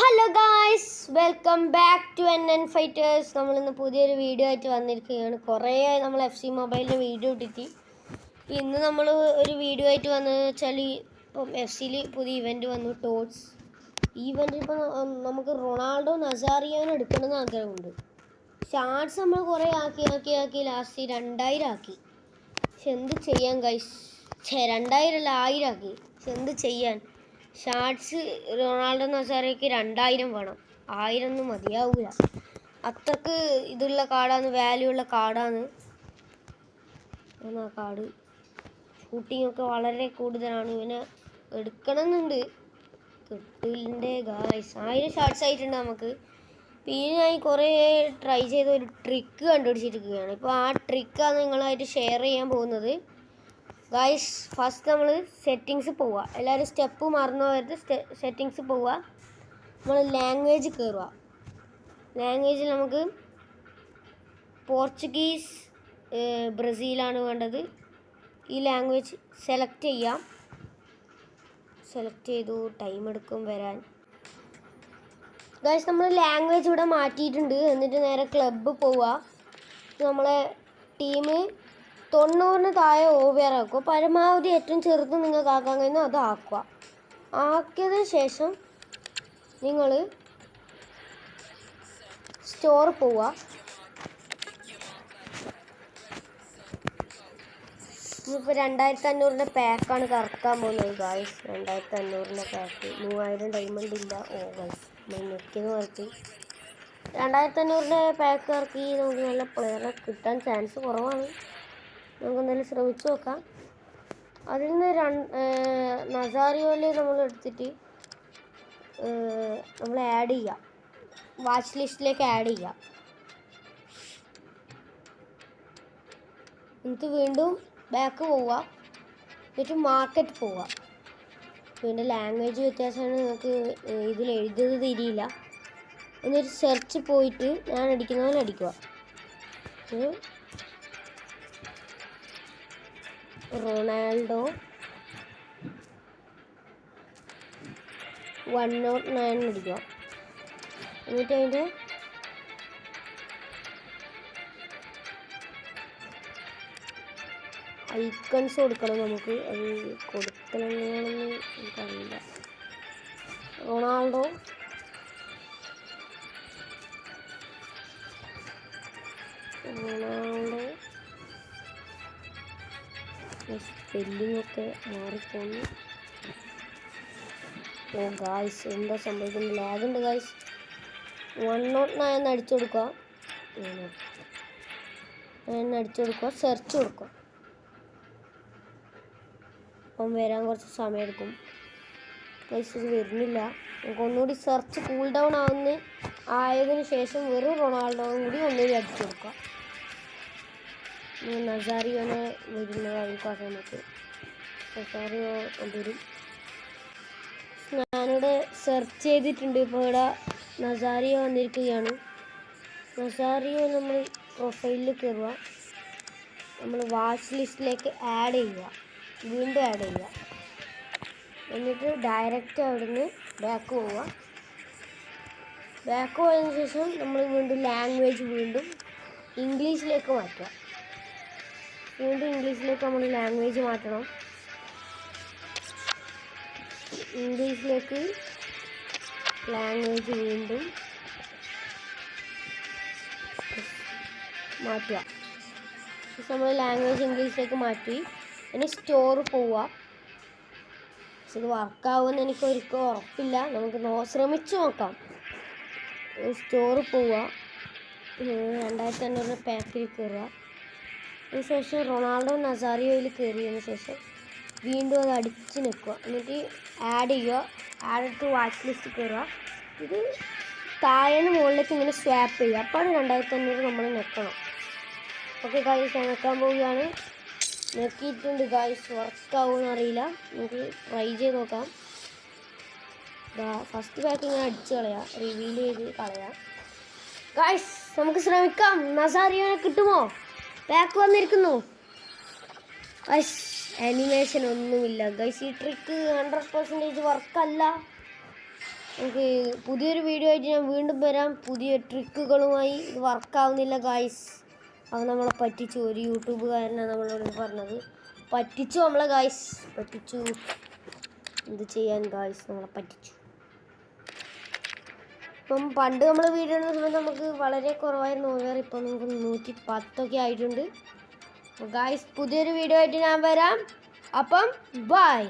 Hello guys, welcome back to NN fighters. നമ്മളിന്ന് പുതിയൊരു video ആയിട്ട് വന്നിരിക്കുകയാണ്. കുറേയായി നമ്മൾ FC മൊബൈലിൻ്റെ വീഡിയോ ഇട്ടിട്ട്. ഇന്ന് നമ്മൾ ഒരു വീഡിയോ ആയിട്ട് വന്നതെന്ന് വെച്ചാൽ ഇപ്പം FCയിൽ പുതിയ ഇവൻറ്റ് വന്നു, ടോട്സ്. ഈ ഇവൻറ്റ് ഇപ്പം നമുക്ക് റൊണാൾഡോ നസാറിയോനെ എടുക്കണമെന്ന് ആഗ്രഹമുണ്ട്. ഷാർട്സ് നമ്മൾ കുറേ ആക്കി ലാസ്റ്റ് 2000 ആക്കി. പക്ഷെ എന്ത് ചെയ്യാൻ ഗൈസ്, 2000 അല്ല 1000 ആക്കി. പക്ഷെ എന്ത് ചെയ്യാൻ, ഷാർട്സ് റൊണാൾഡോ നസാരയ്ക്ക് 2000 വേണം, 1000 ഒന്നും മതിയാവില്ല. അത്രക്ക് ഇതുള്ള കാർഡാണ്, വാല്യൂ ഉള്ള കാർഡാണ്. ആ കാർഡ് ഷൂട്ടിംഗ് ഒക്കെ വളരെ കൂടുതലാണ്. ഇവനെ എടുക്കണമെന്നുണ്ട്, കിട്ടില്ലേ ഗായ്സ്. 1000 ഷാർട്സ് ആയിട്ടുണ്ട് നമുക്ക്. പിന്നെ ഞാൻ കുറേ ട്രൈ ചെയ്ത ഒരു ട്രിക്ക് കണ്ടുപിടിച്ചിരിക്കുകയാണ്. ഇപ്പോൾ ആ ട്രിക്കാണ് നിങ്ങളായിട്ട് ഷെയർ ചെയ്യാൻ പോകുന്നത് ഗായ്സ്. ഫസ്റ്റ് നമ്മൾ സെറ്റിങ്സ് പോവുക. എല്ലാവരും സ്റ്റെപ്പ് മറന്നു പോകരുത്. സെറ്റിങ്സ് പോവുക. നമ്മൾ ലാംഗ്വേജ് കയറുക. ലാംഗ്വേജിൽ നമുക്ക് പോർച്ചുഗീസ്, ബ്രസീലാണ് വേണ്ടത്. ഈ ലാംഗ്വേജ് സെലക്ട് ചെയ്യാം. സെലക്ട് ചെയ്തു, ടൈം എടുക്കും വരാൻ. ഗായ്സ്, നമ്മൾ ലാംഗ്വേജ് ഇവിടെ മാറ്റിയിട്ടുണ്ട്. എന്നിട്ട് നേരെ ക്ലബ്ബ് പോവുക. നമ്മളെ ടീം 90 താഴെ ഓവർ ആക്കുക. പരമാവധി ഏറ്റവും ചെറുത് നിങ്ങൾക്ക് ആക്കാൻ കഴിയുന്ന അത് ആക്കുക. ആക്കിയതിന് ശേഷം നിങ്ങൾ സ്റ്റോർ പോവുക. ഇപ്പോൾ 2500 പാക്കാണ് കറക്കാൻ പോകുന്നത് ഗായ്സ്. 2500 പാക്ക് 3000 ഡയമണ്ട് ഇല്ല. ഓ ഗായ്സ്, ഞെക്കിയത് നിർത്തി. 2500 പാക്ക് ഇറക്കി നമുക്ക് നല്ല പ്ലെയറെ കിട്ടാൻ ചാൻസ് കുറവാണ്. നമുക്ക് എന്തായാലും ശ്രമിച്ചു നോക്കാം. അതിൽ നിന്ന് നസാറിയോയിൽ നമ്മൾ എടുത്തിട്ട് നമ്മൾ ആഡ് ചെയ്യാം, വാച്ച് ലിസ്റ്റിലേക്ക് ആഡ് ചെയ്യാം. എന്നിട്ട് വീണ്ടും ബാക്ക് പോവുക. എന്നിട്ട് മാർക്കറ്റ് പോവുക. പിന്നെ ലാംഗ്വേജ് വ്യത്യാസമാണ്, നിങ്ങൾക്ക് ഇതിൽ എഴുതിയത് തിരിയില്ല. എന്നിട്ട് സെർച്ച് പോയിട്ട് ഞാൻ അടിക്കുന്ന പോലെ അടിക്കുക. റൊണാൾഡോ 109 അടിക്കുക. എന്നിട്ട് അതിൻ്റെ ഐക്കൺസ് കൊടുക്കണം നമുക്ക്. അത് കൊടുക്കണമെന്നാണെന്ന് എനിക്കറിയില്ല. റൊണാൾഡോ സ്പെല്ലിംഗ് ഒക്കെ മാറിപ്പോന്നു. ഓ ഗായ്സ്, എന്താ സംഭവിക്കുന്നത്? ലാഗുണ്ട് ഗായ്സ്. 109 അടിച്ചു കൊടുക്കുക. അടിച്ചു കൊടുക്കുക, സെർച്ച് കൊടുക്കുക. അപ്പം വരാൻ കുറച്ച് സമയമെടുക്കും ഗായ്സ്. ഇത് വരുന്നില്ല. നമുക്ക് ഒന്നുകൂടി സെർച്ച് കൂൾ ഡൗൺ ആയതിനു ശേഷം വെറും റൊണാൾഡോയും കൂടി ഒന്നുകൂടി അടിച്ചു കൊടുക്കുക. നസാറിയോനെ വരുന്നതായിരിക്കും ആ സമയത്ത്. നസാറിയോ വരും. ഞാനിവിടെ സെർച്ച് ചെയ്തിട്ടുണ്ട്. ഇപ്പോൾ ഇവിടെ നസാറിയോ വന്നിരിക്കുകയാണ്. നസാറിയോ നമ്മൾ പ്രൊഫൈലിൽ കയറുക. നമ്മൾ വാച്ച് ലിസ്റ്റിലേക്ക് ആഡ് ചെയ്യുക. വീണ്ടും ആഡ് ചെയ്യുക. എന്നിട്ട് ഡയറക്റ്റ് അവിടുന്ന് ബാക്ക് പോവുക. ബാക്ക് പോയതിന് ശേഷം നമ്മൾ വീണ്ടും ലാംഗ്വേജ് വീണ്ടും ഇംഗ്ലീഷിലേക്ക് മാറ്റുക. വീണ്ടും ഇംഗ്ലീഷിലേക്ക് നമ്മൾ ലാംഗ്വേജ് മാറ്റണം. ഇംഗ്ലീഷിലേക്ക് ലാംഗ്വേജ് വീണ്ടും മാറ്റുക. നമ്മൾ ലാംഗ്വേജ് ഇംഗ്ലീഷിലേക്ക് മാറ്റി. ഇനി സ്റ്റോർ പോവുക. പക്ഷെ ഇത് വർക്കാവുമെന്ന് എനിക്ക് ഒരിക്കലും ഉറപ്പില്ല. നമുക്ക് ശ്രമിച്ചു നോക്കാം. സ്റ്റോർ പോവുക. 2500 പാക്കിൽ കയറുക. അതിനുശേഷം റൊണാൾഡോ നസാറിയോയിൽ കയറിയതിന് ശേഷം വീണ്ടും അത് അടിച്ച് നിൽക്കുക. എന്നിട്ട് ആഡ് ചെയ്യുക. ആഡ് ടു വാച്ച് ലിസ്റ്റ് കയറുക. ഇത് താഴേന്ന് മുകളിലേക്ക് ഇങ്ങനെ സ്വാപ്പ് ചെയ്യുക. അപ്പോൾ 2500 നമ്മൾ നിൽക്കണം. ഓക്കെ ഗായ്സ്, നിൽക്കാൻ പോവുകയാണ്. നോക്കിയിട്ടുണ്ട് ഗായ്സ്, വർക്കാവുമെന്ന് അറിയില്ല. നമുക്ക് ട്രൈ ചെയ്ത് നോക്കാം. ഫസ്റ്റ് പാക്ക് ഇങ്ങനെ അടിച്ച് കളയാം, റിവീൽ ചെയ്ത് കളയാം. ഗായ്സ്, നമുക്ക് ശ്രമിക്കാം. നസാറിയോനെ കിട്ടുമോ? പാക്ക് വന്നിരിക്കുന്നു ഗായ്സ്. ആനിമേഷൻ ഒന്നുമില്ല ഗൈസ്. ഈ ട്രിക്ക് 100% വർക്കല്ല. നമുക്ക് പുതിയൊരു വീഡിയോ ആയിട്ട് ഞാൻ വീണ്ടും വരാം, പുതിയ ട്രിക്കുകളുമായി. ഇത് വർക്കാവുന്നില്ല ഗായ്സ്, അത് നമ്മളെ പറ്റിച്ചു. ഒരു യൂട്യൂബുകാരനാണ് നമ്മളോട് പറഞ്ഞത്, പറ്റിച്ചു നമ്മളെ ഗായ്സ്, പറ്റിച്ചു. എന്ത് ചെയ്യാൻ ഗായ്സ്, നമ്മളെ പറ്റിച്ചു. ഇപ്പം പണ്ട് നമ്മൾ വീഡിയോ ഇടുന്ന സമയത്ത് നമുക്ക് വളരെ കുറവായിരുന്നു ഓവർ, ഇപ്പം നമുക്ക് 110 ആയിട്ടുണ്ട്. ഗായ്സ് പുതിയൊരു വീഡിയോ ആയിട്ട് ഞാൻ വരാം. അപ്പം ബൈ.